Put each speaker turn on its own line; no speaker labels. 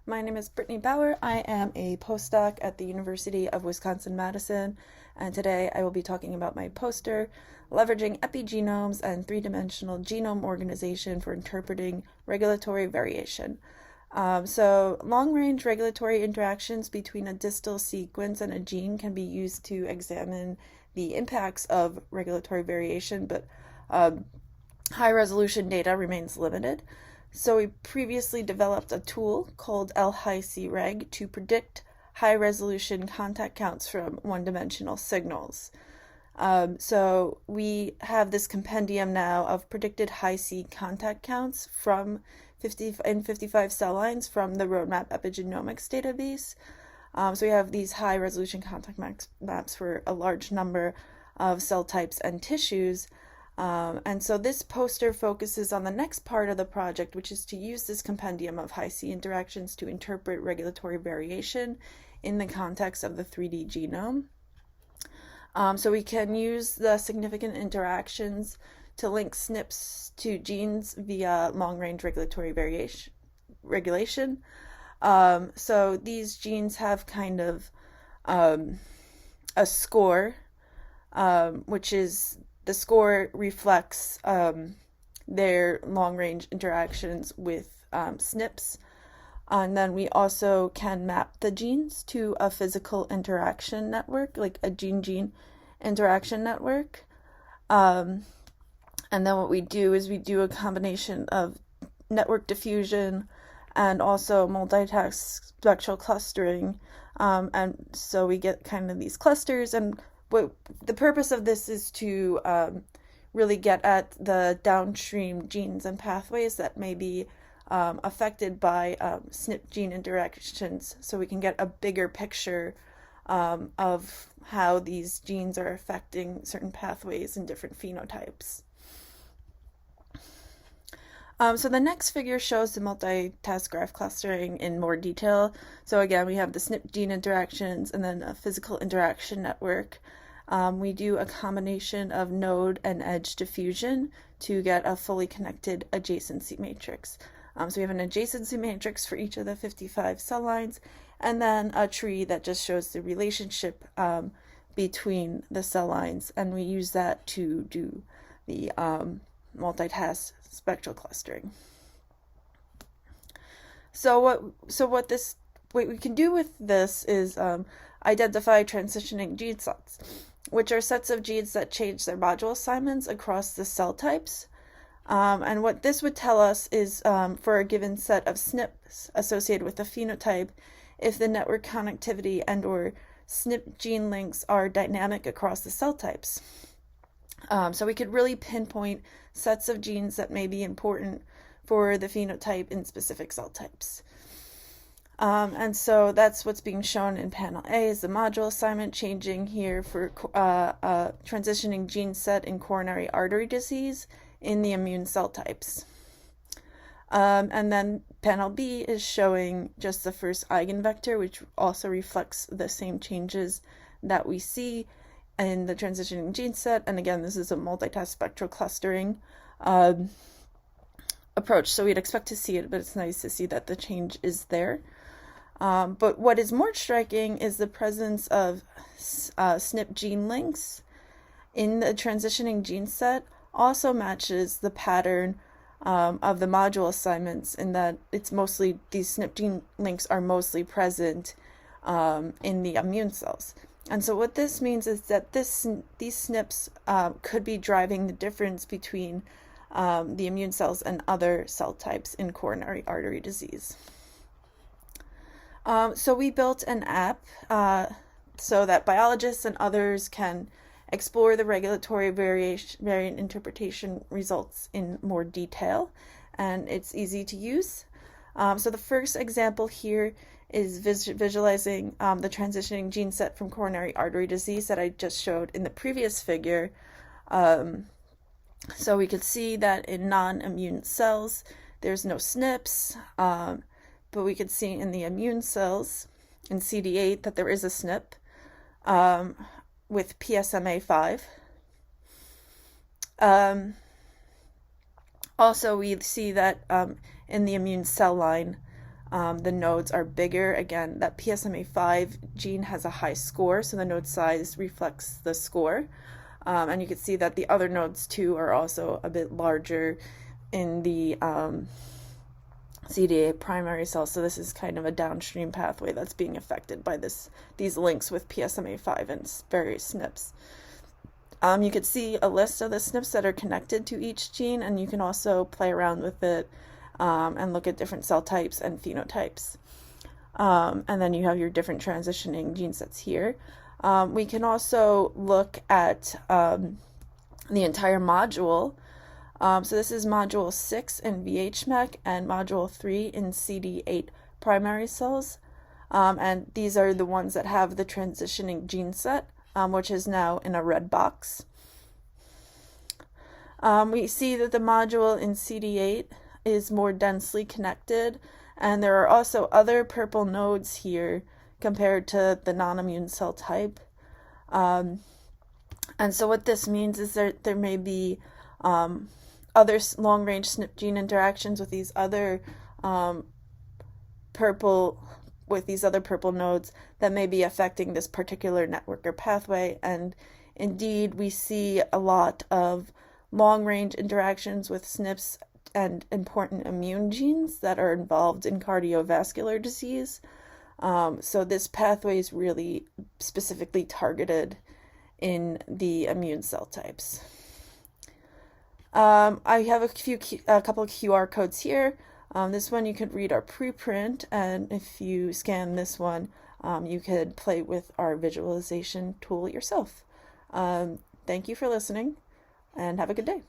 My name is Brittany Baur. I am a postdoc at the University of Wisconsin-Madison, and today I will be talking about my poster, Leveraging Epigenomes and Three-Dimensional Genome Organization for Interpreting Regulatory Variation. Long-range regulatory interactions between a distal sequence and a gene can be used to examine the impacts of regulatory variation, but high-resolution data remains limited. So we previously developed a tool called LHIC-Reg to predict high-resolution contact counts from one-dimensional signals. So we have this compendium now of predicted high-C contact counts from 55 cell lines from the Roadmap Epigenomics database. So we have these high-resolution contact maps for a large number of cell types and tissues. And so this poster focuses on the next part of the project, which is to use this compendium of high-C interactions to interpret regulatory variation in the context of the 3D genome. So we can use the significant interactions to link Snips to genes via long-range regulatory regulation. So these genes have kind of a score, which is the score reflects their long-range interactions with Snips. And then we also can map the genes to a physical interaction network, like a gene-gene interaction network. And then what we do is we do a combination of network diffusion and also multitask spectral clustering. And so we get kind of these clusters, and the purpose of this is to really get at the downstream genes and pathways that may be affected by SNP gene interactions, so we can get a bigger picture of how these genes are affecting certain pathways and different phenotypes. So the next figure shows the multitask graph clustering in more detail. So again, we have the SNP gene interactions and then a physical interaction network. We do a combination of node and edge diffusion to get a fully connected adjacency matrix. So we have an adjacency matrix for each of the 55 cell lines, and then a tree that just shows the relationship between the cell lines, and we use that to do the multitask spectral clustering. So what we can do with this is identify transitioning gene sets, which are sets of genes that change their module assignments across the cell types. And what this would tell us is for a given set of SNPs associated with a phenotype, if the network connectivity and or SNP gene links are dynamic across the cell types. So we could really pinpoint sets of genes that may be important for the phenotype in specific cell types. And so that's what's being shown in panel A, is the module assignment changing here for transitioning gene set in coronary artery disease in the immune cell types. And then panel B is showing just the first eigenvector, which also reflects the same changes that we see in the transitioning gene set. And again, this is a multitask spectral clustering approach. So we'd expect to see it, but it's nice to see that the change is there. But what is more striking is the presence of SNP gene links in the transitioning gene set also matches the pattern of the module assignments, in that it's mostly, these SNP gene links are mostly present in the immune cells. And so what this means is that these SNPs could be driving the difference between the immune cells and other cell types in coronary artery disease. So we built an app so that biologists and others can explore the regulatory variant interpretation results in more detail, and it's easy to use. So the first example here is visualizing the transitioning gene set from coronary artery disease that I just showed in the previous figure. So we could see that in non-immune cells, there's no SNPs, but we could see in the immune cells, in CD8, that there is a SNP with PSMA5. Also, we see that in the immune cell line, the nodes are bigger. Again, that PSMA5 gene has a high score, so the node size reflects the score. And you can see that the other nodes too are also a bit larger in the CD8 primary cells. So this is kind of a downstream pathway that's being affected by these links with PSMA5 and various SNPs. You could see a list of the SNPs that are connected to each gene, and you can also play around with it and look at different cell types and phenotypes. And then you have your different transitioning gene sets here. We can also look at the entire module. So this is module 6 in VHMEC and module 3 in CD8 primary cells. And these are the ones that have the transitioning gene set, which is now in a red box. We see that the module in CD8 is more densely connected, and there are also other purple nodes here compared to the non-immune cell type. And so what this means is there may be other long-range SNP gene interactions with these other purple nodes that may be affecting this particular network or pathway. And indeed, we see a lot of long-range interactions with SNPs and important immune genes that are involved in cardiovascular disease. So this pathway is really specifically targeted in the immune cell types. I have a couple of QR codes here. This one you could read our preprint, and if you scan this one, you could play with our visualization tool yourself. Thank you for listening, and have a good day.